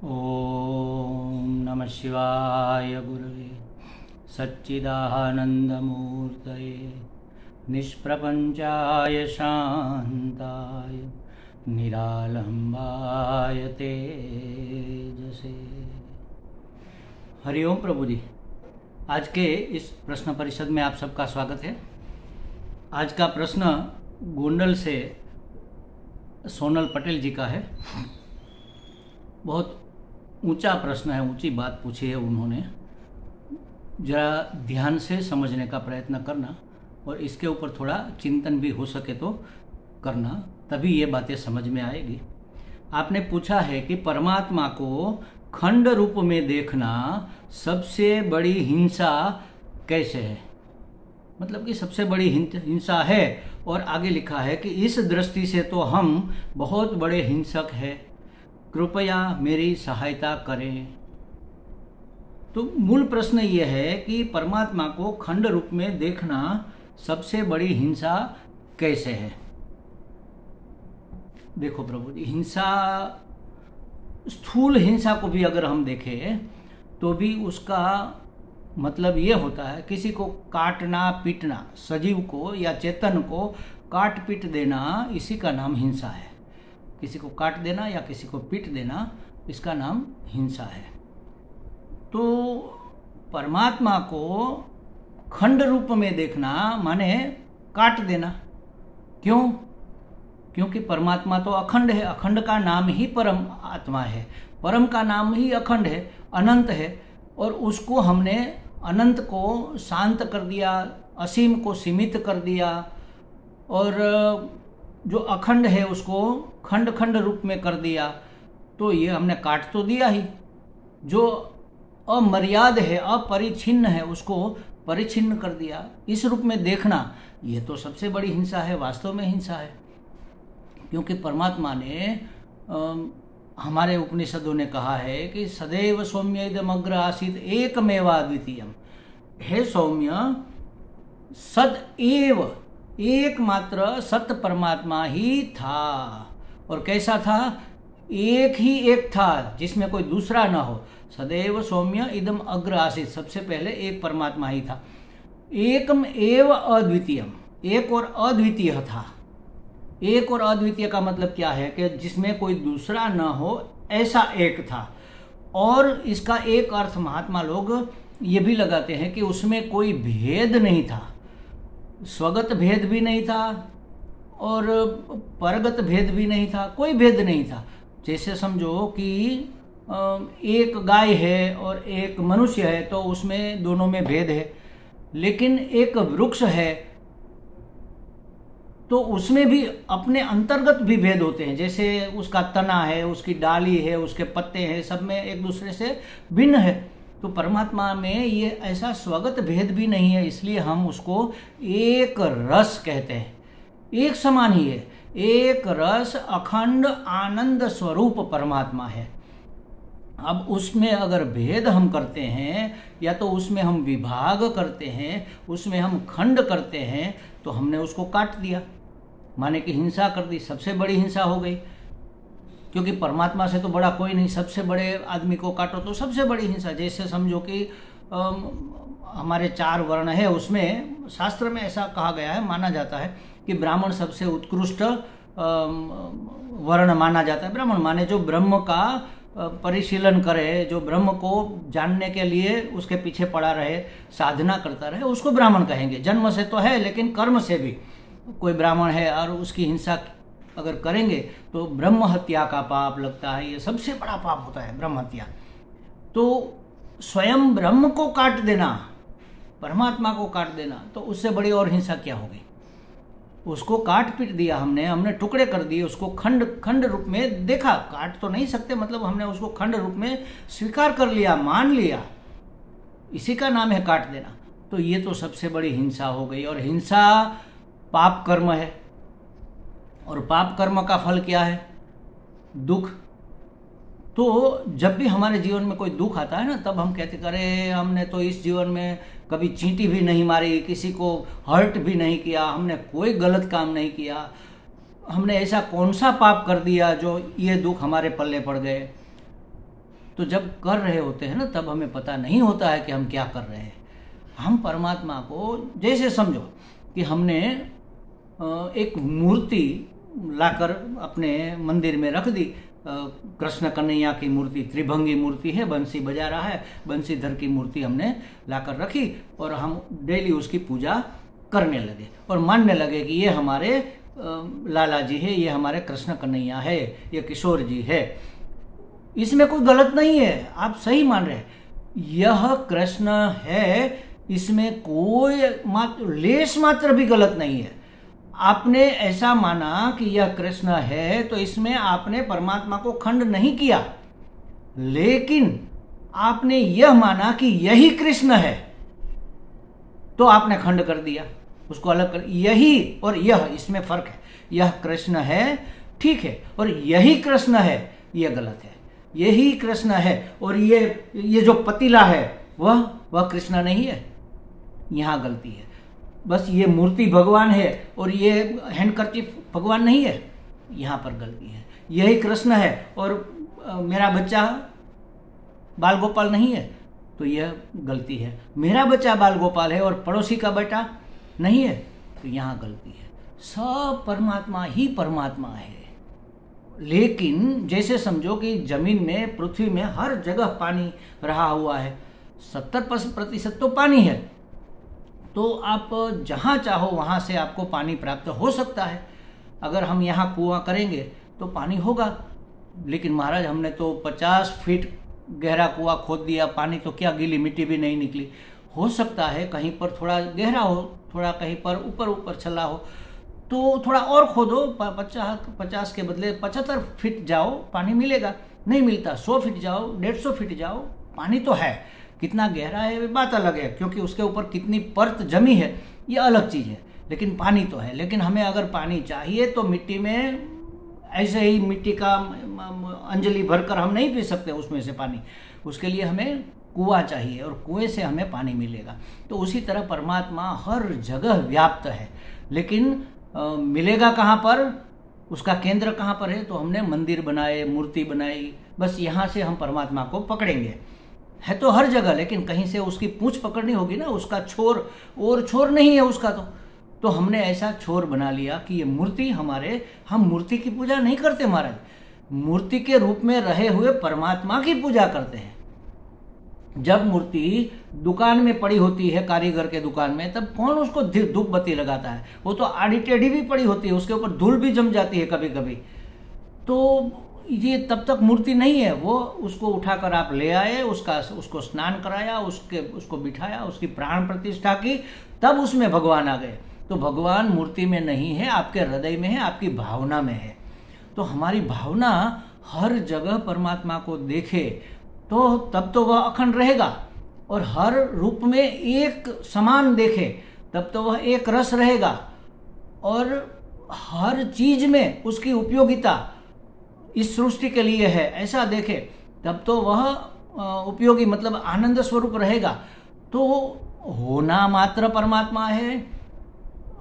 ओम नमः शिवाय गुरवे सच्चिदानंदमूर्तये निष्प्रपंचाय शांताय निरालंबाय तेजसे। हरिओम प्रभु जी। आज के इस प्रश्न परिषद में आप सबका स्वागत है। आज का प्रश्न गोंडल से सोनल पटेल जी का है। बहुत ऊंचा प्रश्न है, ऊंची बात पूछी है उन्होंने। जरा ध्यान से समझने का प्रयत्न करना और इसके ऊपर थोड़ा चिंतन भी हो सके तो करना, तभी ये बातें समझ में आएगी। आपने पूछा है कि परमात्मा को खंड रूप में देखना सबसे बड़ी हिंसा कैसे है, मतलब कि सबसे बड़ी हिंसा है। और आगे लिखा है कि इस दृष्टि से तो हम बहुत बड़े हिंसक हैं, कृपया मेरी सहायता करें। तो मूल प्रश्न ये है कि परमात्मा को खंड रूप में देखना सबसे बड़ी हिंसा कैसे है। देखो प्रभु जी, हिंसा, स्थूल हिंसा को भी अगर हम देखें तो भी उसका मतलब ये होता है किसी को काटना पीटना, सजीव को या चेतन को काट पीट देना, इसी का नाम हिंसा है। किसी को काट देना या किसी को पीट देना, इसका नाम हिंसा है। तो परमात्मा को खंड रूप में देखना माने काट देना। क्यों? क्योंकि परमात्मा तो अखंड है। अखंड का नाम ही परम आत्मा है, परम का नाम ही अखंड है, अनंत है। और उसको हमने अनंत को शांत कर दिया, असीम को सीमित कर दिया, और जो अखंड है उसको खंड खंड रूप में कर दिया। तो ये हमने काट तो दिया ही। जो अमर्याद है, अपरिछिन्न है, उसको परिछिन्न कर दिया। इस रूप में देखना ये तो सबसे बड़ी हिंसा है, वास्तव में हिंसा है। क्योंकि परमात्मा ने हमारे उपनिषदों ने कहा है कि सदैव सौम्य इदम अग्र आसीत एकमेवा द्वितीयम। हे सौम्य, सदैव एकमात्र सत्य परमात्मा ही था। और कैसा था? एक ही एक था, जिसमें कोई दूसरा ना हो। सदैव सौम्य इदम अग्र आसीत, सबसे पहले एक परमात्मा ही था। एकम एव अद्वितीयम, एक और अद्वितीय था। एक और अद्वितीय का मतलब क्या है कि जिसमें कोई दूसरा न हो, ऐसा एक था। और इसका एक अर्थ महात्मा लोग ये भी लगाते हैं कि उसमें कोई भेद नहीं था, स्वगत भेद भी नहीं था और परगत भेद भी नहीं था, कोई भेद नहीं था। जैसे समझो कि एक गाय है और एक मनुष्य है, तो उसमें दोनों में भेद है। लेकिन एक वृक्ष है तो उसमें भी अपने अंतर्गत भी भेद होते हैं। जैसे उसका तना है, उसकी डाली है, उसके पत्ते हैं, सब में एक दूसरे से भिन्न है। तो परमात्मा में ये ऐसा स्वगत भेद भी नहीं है, इसलिए हम उसको एक रस कहते हैं। एक समान ही है, एक रस, अखंड आनंद स्वरूप परमात्मा है। अब उसमें अगर भेद हम करते हैं या तो उसमें हम विभाग करते हैं, उसमें हम खंड करते हैं, तो हमने उसको काट दिया, माने कि हिंसा कर दी। सबसे बड़ी हिंसा हो गई, क्योंकि परमात्मा से तो बड़ा कोई नहीं। सबसे बड़े आदमी को काटो तो सबसे बड़ी हिंसा। जैसे समझो कि हमारे 4 वर्ण है, उसमें शास्त्र में ऐसा कहा गया है, माना जाता है कि ब्राह्मण सबसे उत्कृष्ट वर्ण माना जाता है। ब्राह्मण माने जो ब्रह्म का परिशीलन करे, जो ब्रह्म को जानने के लिए उसके पीछे पड़ा रहे, साधना करता रहे, उसको ब्राह्मण कहेंगे। जन्म से तो है, लेकिन कर्म से भी कोई ब्राह्मण है और उसकी हिंसा अगर करेंगे तो ब्रह्म हत्या का पाप लगता है। ये सबसे बड़ा पाप होता है, ब्रह्म हत्या। तो स्वयं ब्रह्म को काट देना, परमात्मा को काट देना, तो उससे बड़ी और हिंसा क्या होगी। उसको काट पीट दिया हमने टुकड़े कर दिए, उसको खंड खंड रूप में देखा। काट तो नहीं सकते, मतलब हमने उसको खंड रूप में स्वीकार कर लिया, मान लिया, इसी का नाम है काट देना। तो ये तो सबसे बड़ी हिंसा हो गई। और हिंसा पाप कर्म है, और पाप कर्म का फल क्या है? दुख। तो जब भी हमारे जीवन में कोई दुख आता है ना, तब हम कहते करे हमने तो इस जीवन में कभी चींटी भी नहीं मारी, किसी को हर्ट भी नहीं किया, हमने कोई गलत काम नहीं किया, हमने ऐसा कौन सा पाप कर दिया जो ये दुख हमारे पल्ले पड़ गए। तो जब कर रहे होते हैं ना, तब हमें पता नहीं होता है कि हम क्या कर रहे हैं। हम परमात्मा को जैसे समझो कि हमने एक मूर्ति लाकर अपने मंदिर में रख दी। कृष्ण कन्हैया की मूर्ति, त्रिभंगी मूर्ति है, बंसी बजा रहा है, बंसीधर की मूर्ति हमने लाकर रखी और हम डेली उसकी पूजा करने लगे और मानने लगे कि ये हमारे लाला जी है, ये हमारे कृष्ण कन्हैया है, ये किशोर जी है। इसमें कोई गलत नहीं है, आप सही मान रहे हैं, यह कृष्ण है, इसमें कोई लेश मात्र भी गलत नहीं है। आपने ऐसा माना कि यह कृष्ण है तो इसमें आपने परमात्मा को खंड नहीं किया, लेकिन आपने यह माना कि यही कृष्ण है तो आपने खंड कर दिया, उसको अलग कर। यही और यह, इसमें फर्क है। यह कृष्ण है ठीक है, और यही कृष्ण है यह गलत है। यही कृष्ण है और ये जो पतीला है वह कृष्ण नहीं है, यहां गलती है। बस ये मूर्ति भगवान है और ये हैंडकरचीफ भगवान नहीं है, यहाँ पर गलती है। यही कृष्ण है और मेरा बच्चा बाल गोपाल नहीं है, तो यह गलती है। मेरा बच्चा बाल गोपाल है और पड़ोसी का बेटा नहीं है, तो यहाँ गलती है। सब परमात्मा ही परमात्मा है। लेकिन जैसे समझो कि जमीन में, पृथ्वी में हर जगह पानी रहा हुआ है, 70% तो पानी है, तो आप जहाँ चाहो वहाँ से आपको पानी प्राप्त हो सकता है। अगर हम यहाँ कुआं करेंगे तो पानी होगा, लेकिन महाराज हमने तो 50 फीट गहरा कुआं खोद दिया, पानी तो क्या, गीली मिट्टी भी नहीं निकली। हो सकता है कहीं पर थोड़ा गहरा हो, थोड़ा कहीं पर ऊपर ऊपर चला हो, तो थोड़ा और खोदो, 50 के बदले 75 फीट जाओ, पानी मिलेगा। नहीं मिलता, 100 फीट जाओ, 150 फीट जाओ, पानी तो है। कितना गहरा है बात अलग है, क्योंकि उसके ऊपर कितनी परत जमी है ये अलग चीज़ है, लेकिन पानी तो है। लेकिन हमें अगर पानी चाहिए तो मिट्टी में ऐसे ही मिट्टी का अंजलि भरकर हम नहीं पी सकते उसमें से पानी, उसके लिए हमें कुआं चाहिए और कुएं से हमें पानी मिलेगा। तो उसी तरह परमात्मा हर जगह व्याप्त है, लेकिन मिलेगा कहाँ पर, उसका केंद्र कहाँ पर है? तो हमने मंदिर बनाए, मूर्ति बनाई, बस यहाँ से हम परमात्मा को पकड़ेंगे। है तो हर जगह, लेकिन कहीं से उसकी पूंछ पकड़नी होगी ना, उसका छोर और छोर नहीं है उसका। तो हमने ऐसा छोर बना लिया कि ये मूर्ति हमारे, हम मूर्ति की पूजा नहीं करते महाराज, मूर्ति के रूप में रहे हुए परमात्मा की पूजा करते हैं। जब मूर्ति दुकान में पड़ी होती है, कारीगर के दुकान में, तब कौन उसको धूप बत्ती लगाता है? वो तो आड़ी टेढ़ी भी पड़ी होती है, उसके ऊपर धूल भी जम जाती है कभी कभी, तो ये तब तक मूर्ति नहीं है। वो उसको उठाकर आप ले आए, उसको स्नान कराया, उसको बिठाया, उसकी प्राण प्रतिष्ठा की, तब उसमें भगवान आ गए। तो भगवान मूर्ति में नहीं है, आपके हृदय में है, आपकी भावना में है। तो हमारी भावना हर जगह परमात्मा को देखे तो तब तो वह अखंड रहेगा, और हर रूप में एक समान देखे तब तो वह एक रस रहेगा, और हर चीज में उसकी उपयोगिता इस सृष्टि के लिए है ऐसा देखे तब तो वह उपयोगी, मतलब आनंद स्वरूप रहेगा। तो होना मात्र परमात्मा है,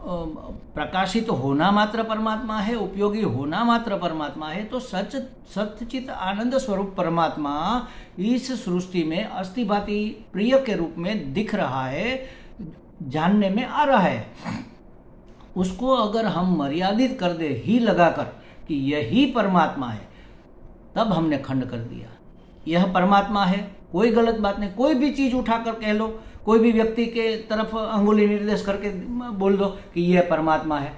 प्रकाशित होना मात्र परमात्मा है, उपयोगी होना मात्र परमात्मा है। तो सच्चित आनंद स्वरूप परमात्मा इस सृष्टि में अस्थिभाति प्रिय के रूप में दिख रहा है, जानने में आ रहा है। उसको अगर हम मर्यादित कर दे ही लगाकर कि यही परमात्मा है, तब हमने खंड कर दिया। यह परमात्मा है, कोई गलत बात नहीं। कोई भी चीज उठाकर कह लो, कोई भी व्यक्ति के तरफ अंगुली निर्देश करके बोल दो कि यह परमात्मा है,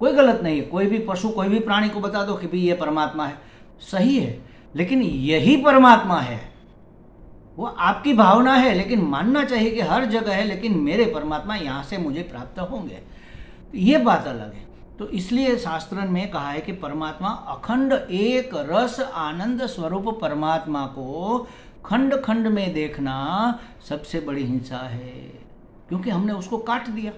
कोई गलत नहीं है। कोई भी पशु, कोई भी प्राणी को बता दो कि भाई यह परमात्मा है, सही है। लेकिन यही परमात्मा है, वो आपकी भावना है, लेकिन मानना चाहिए कि हर जगह है, लेकिन मेरे परमात्मा यहाँ से मुझे प्राप्त होंगे, ये बात अलग है। तो इसलिए शास्त्र में कहा है कि परमात्मा अखंड एक रस आनंद स्वरूप परमात्मा को खंड खंड में देखना सबसे बड़ी हिंसा है, क्योंकि हमने उसको काट दिया,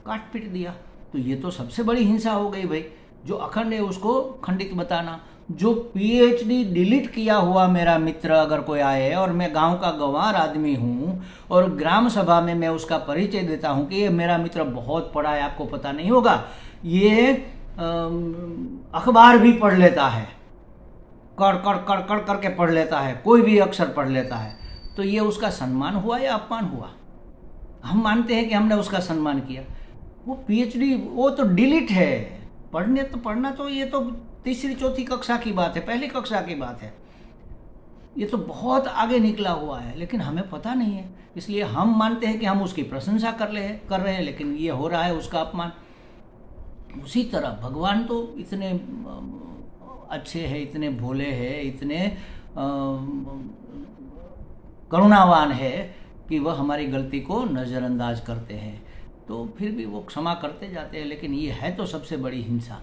काट पीट दिया। तो ये तो सबसे बड़ी हिंसा हो गई भाई। जो अखंड है उसको खंडित बताना। जो पीएचडी डिलीट किया हुआ मेरा मित्र अगर कोई आए और मैं गांव का गंवार आदमी हूं और ग्राम सभा में मैं उसका परिचय देता हूं कि ये मेरा मित्र बहुत पढ़ा है, आपको पता नहीं होगा, ये अखबार भी पढ़ लेता है, कड़ कड़ कड़ कड़ करके पढ़ लेता है, कोई भी अक्षर पढ़ लेता है, तो ये उसका सम्मान हुआ या अपमान हुआ? हम मानते हैं कि हमने उसका सम्मान किया। वो पीएचडी वो तो डिलीट है। पढ़ना तो ये तो तीसरी चौथी कक्षा की बात है, पहली कक्षा की बात है। ये तो बहुत आगे निकला हुआ है, लेकिन हमें पता नहीं है, इसलिए हम मानते हैं कि हम उसकी प्रशंसा कर रहे हैं, लेकिन ये हो रहा है उसका अपमान। उसी तरह भगवान तो इतने अच्छे हैं, इतने भोले हैं, इतने करुणावान है कि वह हमारी गलती को नज़रअंदाज करते हैं, तो फिर भी वो क्षमा करते जाते हैं। लेकिन ये है तो सबसे बड़ी हिंसा।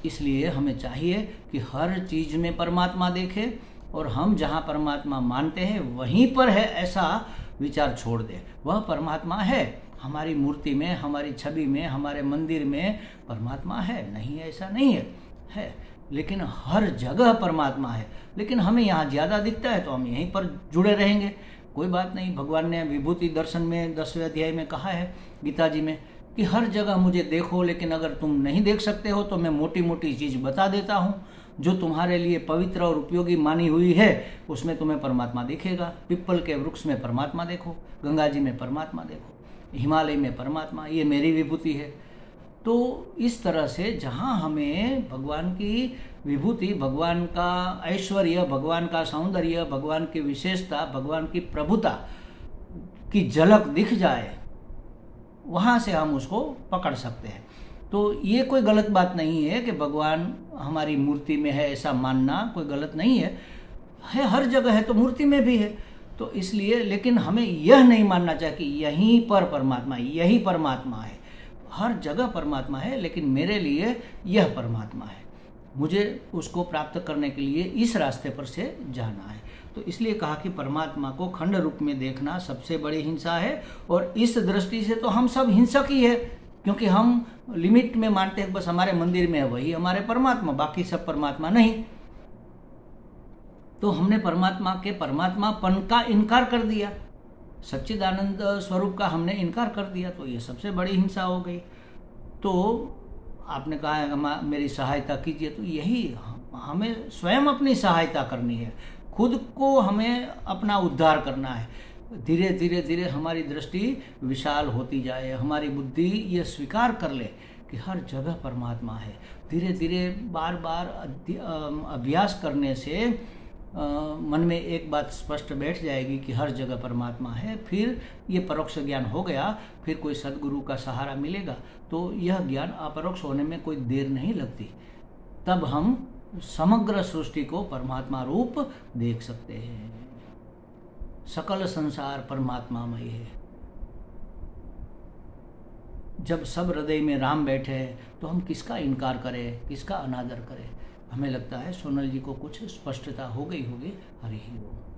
इसलिए हमें चाहिए कि हर चीज़ में परमात्मा देखें, और हम जहाँ परमात्मा मानते हैं वहीं पर है ऐसा विचार छोड़ दें। वह परमात्मा है, हमारी मूर्ति में, हमारी छवि में, हमारे मंदिर में परमात्मा है, नहीं है ऐसा नहीं है, लेकिन हर जगह परमात्मा है। लेकिन हमें यहाँ ज़्यादा दिखता है तो हम यहीं पर जुड़े रहेंगे, कोई बात नहीं। भगवान ने विभूति दर्शन में 10वें अध्याय में कहा है, गीता जी में, कि हर जगह मुझे देखो, लेकिन अगर तुम नहीं देख सकते हो तो मैं मोटी मोटी चीज़ बता देता हूँ जो तुम्हारे लिए पवित्र और उपयोगी मानी हुई है, उसमें तुम्हें परमात्मा दिखेगा। पिप्पल के वृक्ष में परमात्मा देखो, गंगा जी में परमात्मा देखो, हिमालय में परमात्मा, ये मेरी विभूति है। तो इस तरह से जहाँ हमें भगवान की विभूति, भगवान का ऐश्वर्य, भगवान का सौंदर्य, भगवान की विशेषता, भगवान की प्रभुता की झलक दिख जाए, वहाँ से हम उसको पकड़ सकते हैं। तो ये कोई गलत बात नहीं है कि भगवान हमारी मूर्ति में है, ऐसा मानना कोई गलत नहीं है, हर जगह है तो मूर्ति में भी है। तो इसलिए, लेकिन हमें यह नहीं मानना चाहिए कि यहीं पर परमात्मा, यही परमात्मा है। हर जगह परमात्मा है, लेकिन मेरे लिए यह परमात्मा है, मुझे उसको प्राप्त करने के लिए इस रास्ते पर से जाना है। तो इसलिए कहा कि परमात्मा को खंड रूप में देखना सबसे बड़ी हिंसा है। और इस दृष्टि से तो हम सब हिंसक ही है, क्योंकि हम लिमिट में मानते हैं बस हमारे मंदिर में है वही हमारे परमात्मा, बाकी सब परमात्मा नहीं। तो हमने परमात्मा के परमात्मापन का इनकार कर दिया, सच्चिदानंद स्वरूप का हमने इनकार कर दिया, तो ये सबसे बड़ी हिंसा हो गई। तो आपने कहा है मेरी सहायता कीजिए, तो यही हमें स्वयं अपनी सहायता करनी है, खुद को हमें अपना उद्धार करना है। धीरे धीरे धीरे हमारी दृष्टि विशाल होती जाए, हमारी बुद्धि ये स्वीकार कर ले कि हर जगह परमात्मा है। धीरे धीरे बार बार अभ्यास करने से मन में एक बात स्पष्ट बैठ जाएगी कि हर जगह परमात्मा है। फिर ये परोक्ष ज्ञान हो गया, फिर कोई सद्गुरु का सहारा मिलेगा तो यह ज्ञान अपरोक्ष होने में कोई देर नहीं लगती। तब हम समग्र सृष्टि को परमात्मा रूप देख सकते हैं। सकल संसार परमात्मामय है। जब सब हृदय में राम बैठे हैं तो हम किसका इनकार करें, किसका अनादर करें? हमें लगता है सोनल जी को कुछ स्पष्टता हो गई होगी। हरि ओम।